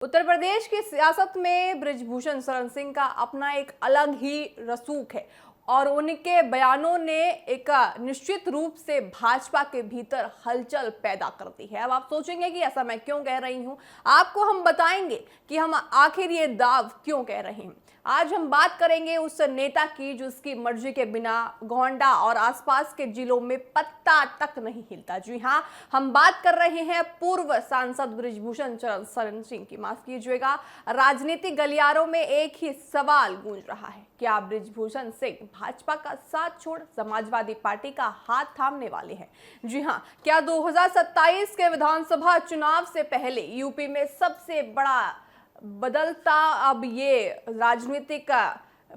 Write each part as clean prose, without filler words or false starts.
उत्तर प्रदेश की सियासत में बृजभूषण शरण सिंह का अपना एक अलग ही रसूख है और उनके बयानों ने एक निश्चित रूप से भाजपा के भीतर हलचल पैदा करती है। अब आप सोचेंगे कि ऐसा मैं क्यों कह रही हूं, आपको हम बताएंगे कि हम आखिर ये दाव क्यों कह रहे हैं। आज हम बात करेंगे उस नेता की जिसकी मर्जी के बिना गोंडा और आसपास के जिलों में पत्ता तक नहीं हिलता। जी हां, हम बात कर रहे हैं पूर्व सांसद बृजभूषण शरण सिंह की। माफ कीजिएगा, राजनीतिक गलियारों में एक ही सवाल गूंज रहा है, क्या बृजभूषण सिंह भाजपा का साथ छोड़ समाजवादी पार्टी का हाथ थामने वाले हैं? जी हां, क्या 2027 के विधानसभा चुनाव से पहले यूपी में सबसे बड़ा बदलता अब ये राजनीतिक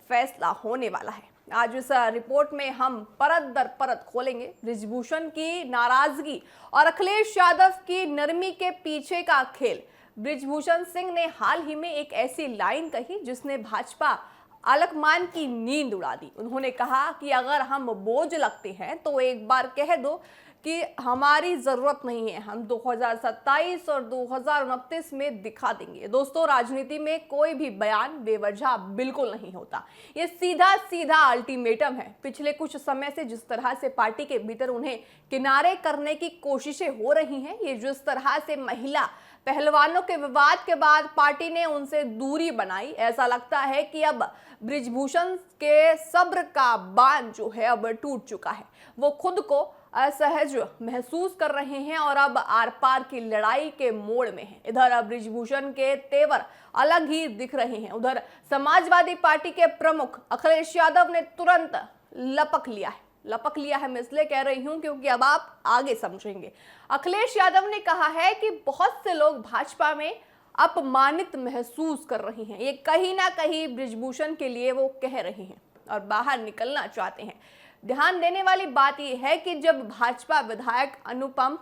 फैसला होने वाला है? आज इस रिपोर्ट में हम परत दर परत खोलेंगे बृजभूषण की नाराजगी और अखिलेश यादव की नरमी के पीछे का खेल। बृजभूषण सिंह ने हाल ही में एक ऐसी लाइन कही जिसने भाजपा आलकमान की नींद उड़ा दी। उन्होंने कहा कि अगर हम बोझ लगते हैं तो एक बार कह दो कि हमारी जरूरत नहीं है, हम 2027 और 2029 में दिखा देंगे। दोस्तों, राजनीति में कोई भी बयान बेवजह बिल्कुल नहीं होता, ये सीधा सीधा अल्टीमेटम है। पिछले कुछ समय से जिस तरह से पार्टी के भीतर उन्हें किनारे करने की कोशिशें हो रही हैं, ये जिस तरह से महिला पहलवानों के विवाद के बाद पार्टी ने उनसे दूरी बनाई, ऐसा लगता है कि अब बृजभूषण के सब्र का बांध जो है अब टूट चुका है। वो खुद को असहज महसूस कर रहे हैं और अब आर पार की लड़ाई के मोड़ में हैं। इधर बृजभूषण के तेवर अलग ही दिख रहे हैं, उधर समाजवादी पार्टी के प्रमुख अखिलेश यादव ने तुरंत लपक लिया है। मैं इसलिए कह रही हूं क्योंकि अब आप आगे समझेंगे। अखिलेश यादव ने कहा है कि बहुत से लोग भाजपा में अपमानित महसूस कर रहे हैं, ये कहीं ना कहीं बृजभूषण के लिए वो कह रहे हैं और बाहर निकलना चाहते हैं। ध्यान देने वाली बात यह है कि जब भाजपा विधायक अनुपम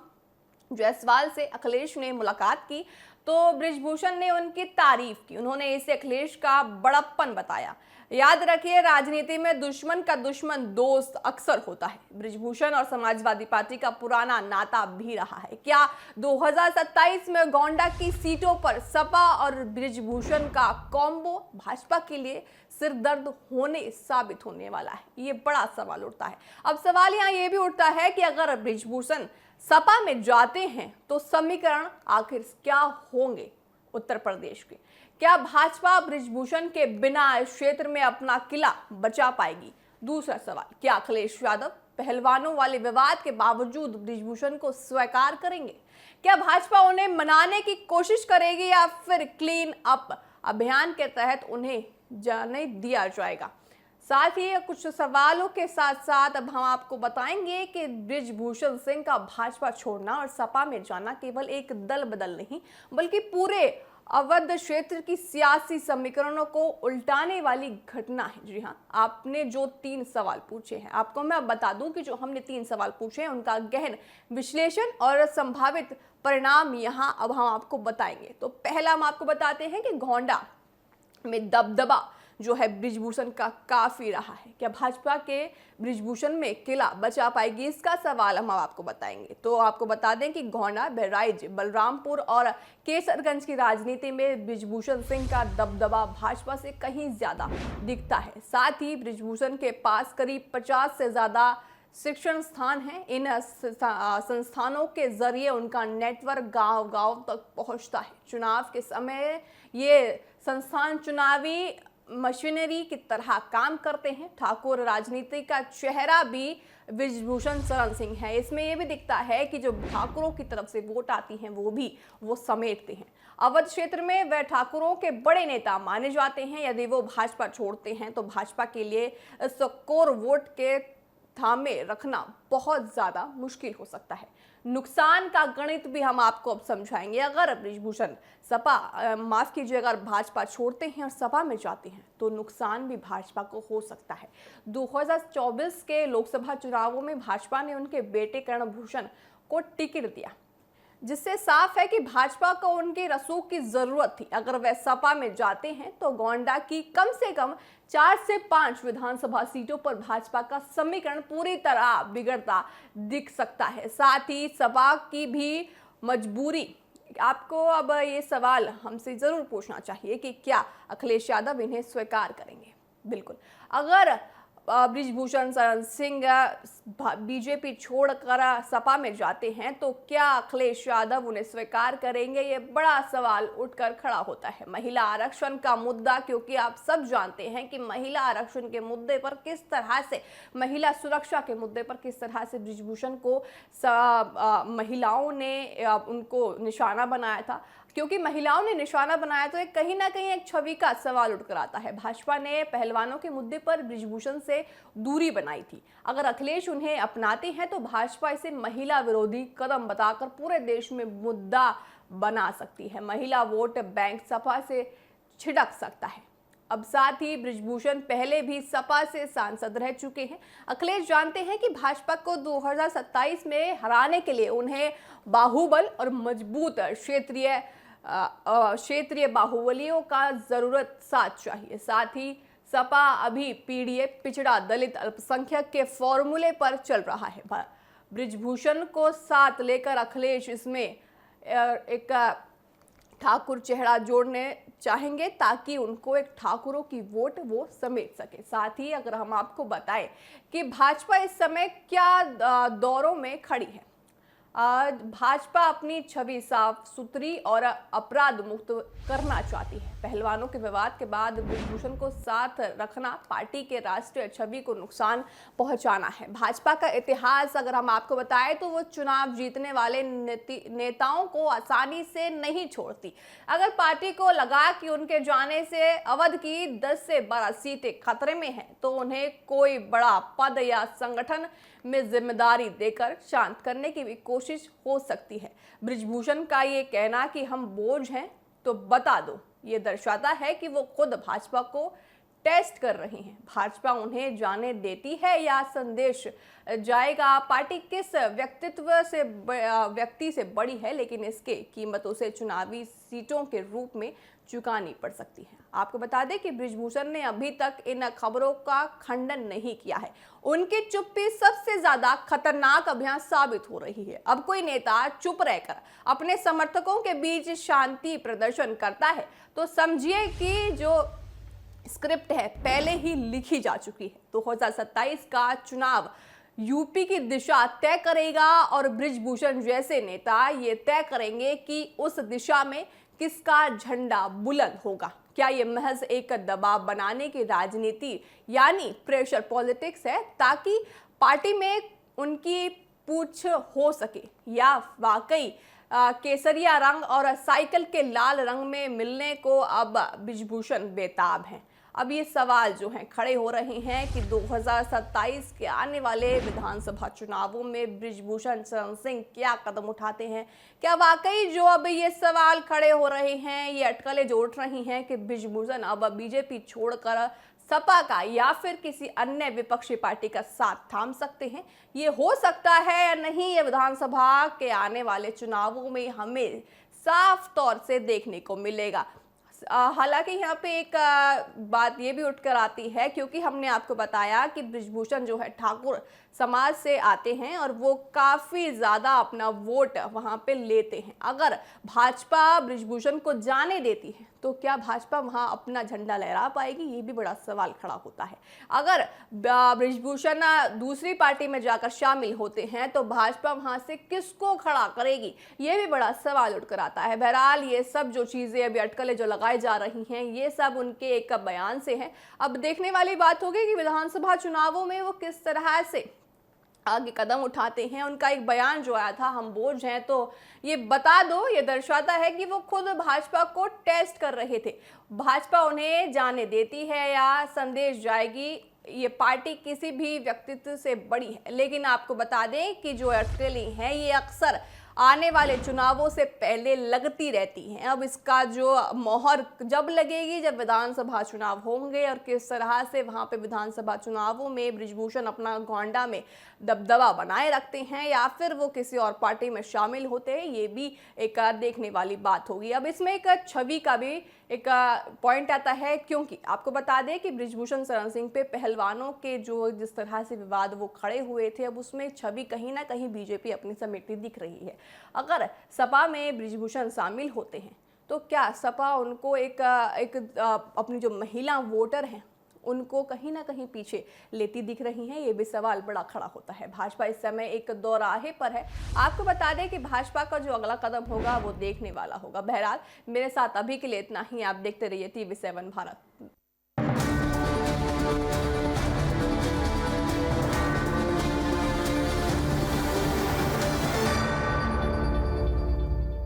जायसवाल से अखिलेश ने मुलाकात की तो बृजभूषण ने उनकी तारीफ की। उन्होंने इसे अखिलेश का बड़प्पन बताया। याद रखिए, राजनीति में दुश्मन का दुश्मन दोस्त अक्सर होता है। बृजभूषण और समाजवादी पार्टी का पुराना नाता भी रहा है। क्या 2027 में गोंडा की सीटों पर सपा और बृजभूषण का कॉम्बो भाजपा के लिए सिरदर्द होने साबित होने वाला है? ये बड़ा सवाल उठता है। अब सवाल यहाँ ये भी उठता है कि अगर बृजभूषण सपा में जाते हैं तो समीकरण आखिर क्या होंगे उत्तर प्रदेश के? क्या भाजपा बृजभूषण के बिना इस क्षेत्र में अपना किला बचा पाएगी? दूसरा सवाल, क्या अखिलेश यादव पहलवानों वाले विवाद के बावजूद बृजभूषण को स्वीकार करेंगे? क्या भाजपा उन्हें मनाने की कोशिश करेगी या फिर क्लीन अप अभियान के तहत उन्हें जाने दिया जाएगा? साथ ही कुछ सवालों के साथ साथ अब हम आपको बताएंगे कि बृजभूषण सिंह का भाजपा छोड़ना और सपा में जाना केवल एक दल बदल नहीं बल्कि पूरे अवध क्षेत्र की सियासी समीकरणों को उल्टाने वाली घटना है। जी हाँ, आपने जो 3 सवाल पूछे हैं, आपको मैं बता दूं कि जो हमने 3 सवाल पूछे हैं उनका गहन विश्लेषण और संभावित परिणाम यहाँ अब हम आपको बताएंगे। तो पहला हम आपको बताते हैं कि गोंडा में दबदबा जो है बृजभूषण का काफी रहा है। क्या भाजपा के बृजभूषण में किला बचा पाएगी, इसका सवाल हम आपको बताएंगे। तो आपको बता दें कि गोंडा, बहराइच, बलरामपुर और केसरगंज की राजनीति में बृजभूषण सिंह का दबदबा भाजपा से कहीं ज्यादा दिखता है। साथ ही बृजभूषण के पास करीब 50 से ज्यादा शिक्षण स्थान हैं। इन संस्थानों के जरिए उनका नेटवर्क गांव-गांव तक पहुंचता है। चुनाव के समय ये संस्थान चुनावी मशीनरी की तरह काम करते हैं। ठाकुर राजनीति का चेहरा भी बृजभूषण शरण सिंह है। इसमें यह भी दिखता है कि जो ठाकुरों की तरफ से वोट आती हैं वो समेटते हैं। अवध क्षेत्र में वह ठाकुरों के बड़े नेता माने जाते हैं। यदि वो भाजपा छोड़ते हैं तो भाजपा के लिए इस कोर वोट के थामे रखना बहुत ज्यादा मुश्किल हो सकता है। नुकसान का गणित भी हम आपको अब समझाएंगे। अगर बृजभूषण अगर भाजपा छोड़ते हैं और सपा में जाते हैं तो नुकसान भी भाजपा को हो सकता है। 2024 के लोकसभा चुनावों में भाजपा ने उनके बेटे कर्णभूषण को टिकट दिया, जिससे साफ है कि भाजपा को उनके रसूख की जरूरत थी। अगर वह सपा में जाते हैं तो गोंडा की कम से कम 4 से 5 विधानसभा सीटों पर भाजपा का समीकरण पूरी तरह बिगड़ता दिख सकता है। साथ ही सपा की भी मजबूरी आपको अब ये सवाल हमसे जरूर पूछना चाहिए कि क्या अखिलेश यादव इन्हें स्वीकार करेंगे। बिल्कुल, अगर बृजभूषण शरण सिंह बीजेपी छोड़कर सपा में जाते हैं तो क्या अखिलेश यादव उन्हें स्वीकार करेंगे, ये बड़ा सवाल उठकर खड़ा होता है। महिला आरक्षण का मुद्दा, क्योंकि आप सब जानते हैं कि महिला आरक्षण के मुद्दे पर किस तरह से, महिला सुरक्षा के मुद्दे पर किस तरह से बृजभूषण को महिलाओं ने उनको निशाना बनाया था। क्योंकि महिलाओं ने निशाना बनाया तो एक कहीं ना कहीं एक छवि का सवाल उठकर आता है। भाजपा ने पहलवानों के मुद्दे पर बृजभूषण से दूरी बनाई थी। अगर अखिलेश उन्हें अपनाते हैं तो भाजपा इसे महिला विरोधी कदम बताकर पूरे देश में मुद्दा बना सकती है। महिला वोट बैंक सपा से छिड़क सकता है। अब साथ ही बृजभूषण पहले भी सपा से सांसद रह चुके हैं। अखिलेश जानते हैं कि भाजपा को 2027 में हराने के लिए उन्हें बाहुबल और मजबूत क्षेत्रीय बाहुबलियों का जरूरत साथ चाहिए। साथ ही सपा अभी पीडीए, पिछड़ा, दलित, अल्पसंख्यक के फॉर्मूले पर चल रहा है। बृजभूषण को साथ लेकर अखिलेश इसमें एक ठाकुर चेहरा जोड़ने चाहेंगे ताकि उनको एक ठाकुरों की वोट वो समेट सके। साथ ही अगर हम आपको बताएं कि भाजपा इस समय क्या दौरों में खड़ी है, भाजपा अपनी छवि साफ सुथरी और अपराध मुक्त करना चाहती है। पहलवानों के विवाद के बाद बृजभूषण को साथ रखना पार्टी के राष्ट्रीय छवि को नुकसान पहुंचाना है। भाजपा का इतिहास अगर हम आपको बताएं तो वो चुनाव जीतने वाले नेताओं को आसानी से नहीं छोड़ती। अगर पार्टी को लगा कि उनके जाने से अवध की 10 से 12 सीटें खतरे में हैं तो उन्हें कोई बड़ा पद या संगठन में जिम्मेदारी देकर शांत करने की भी कोशिश हो सकती है। बृजभूषण का ये कहना कि हम बोझ हैं तो बता दो, ये दर्शाता है कि वो खुद भाजपा को टेस्ट कर रहे हैं। भाजपा उन्हें जाने देती है या संदेश जाएगा। पार्टी किस व्यक्ति से बड़ी है, लेकिन इसके कीमत उसे चुनावी सीटों के रूप में चुकानी पड़ सकती है। आपको बता दें कि बृजभूषण ने अभी तक इन खबरों का खंडन नहीं किया है। उनकी चुप्पी सबसे ज्यादा खतरनाक अभियान साबित हो रही है। अब कोई नेता चुप रहकर अपने समर्थकों के बीच शांति प्रदर्शन करता है तो समझिए कि जो स्क्रिप्ट है पहले ही लिखी जा चुकी है। 2027 का चुनाव यूपी की दिशा तय करेगा और बृजभूषण जैसे नेता ये तय करेंगे कि उस दिशा में किसका झंडा बुलंद होगा। क्या ये महज एक दबाव बनाने की राजनीति यानी प्रेशर पॉलिटिक्स है ताकि पार्टी में उनकी पूछ हो सके, या वाकई केसरिया रंग और साइकिल के लाल रंग में मिलने को अब बृजभूषण बेताब हैं। अब ये सवाल जो हैं खड़े हो रहे हैं कि 2027 के आने वाले विधानसभा चुनावों में बृजभूषण शरण सिंह क्या कदम उठाते हैं। क्या वाकई जो अब ये सवाल खड़े हो रहे हैं, ये अटकलें जो उठ रही हैं कि बृजभूषण अब बीजेपी छोड़कर सपा का या फिर किसी अन्य विपक्षी पार्टी का साथ थाम सकते हैं, ये हो सकता है या नहीं, ये विधानसभा के आने वाले चुनावों में हमें साफ तौर से देखने को मिलेगा। हालांकि यहाँ पे एक बात ये भी उठकर आती है, क्योंकि हमने आपको बताया कि बृजभूषण जो है ठाकुर समाज से आते हैं और वो काफी ज्यादा अपना वोट वहां पे लेते हैं। अगर भाजपा बृजभूषण को जाने देती है तो क्या भाजपा वहां अपना झंडा लहरा पाएगी, ये भी बड़ा सवाल खड़ा होता है। अगर बृजभूषण दूसरी पार्टी में जाकर शामिल होते हैं तो भाजपा वहां से किसको खड़ा करेगी, ये भी बड़ा सवाल उठकर आता है। बहरहाल ये सब जो चीजें अभी अटकलें जो लगाई जा रही हैं ये सब उनके एक बयान से हैं। अब देखने वाली बात होगी कि विधानसभा चुनावों में वो किस तरह से आगे कदम उठाते हैं। उनका एक बयान जो आया था, हम बोझ हैं तो ये बता दो, ये दर्शाता है कि वो खुद भाजपा को टेस्ट कर रहे थे। भाजपा उन्हें जाने देती है या संदेश जाएगी, ये पार्टी किसी भी व्यक्तित्व से बड़ी है। लेकिन आपको बता दें कि जो अटकलें हैं ये अक्सर आने वाले चुनावों से पहले लगती रहती हैं। अब इसका जो मोहर जब लगेगी, जब विधानसभा चुनाव होंगे और किस तरह से वहां पे विधानसभा चुनावों में बृजभूषण अपना गोंडा में दबदबा बनाए रखते हैं या फिर वो किसी और पार्टी में शामिल होते हैं, ये भी एक देखने वाली बात होगी। अब इसमें एक छवि का भी एक पॉइंट आता है, क्योंकि आपको बता दें कि बृजभूषण शरण सिंह पे पहलवानों के जो जिस तरह से विवाद वो खड़े हुए थे, अब उसमें छवि कहीं ना कहीं बीजेपी अपनी समेटती दिख रही है। अगर सपा में बृजभूषण शामिल होते हैं तो क्या सपा उनको अपनी जो महिला वोटर हैं उनको कहीं ना कहीं पीछे लेती दिख रही हैं? ये भी सवाल बड़ा खड़ा होता है। भाजपा इस समय एक दौराहे पर है। आपको बता दें कि भाजपा का जो अगला कदम होगा वो देखने वाला होगा। बहरहाल मेरे साथ अभी के लिए इतना ही। आप देखते रहिए TV7 भारत।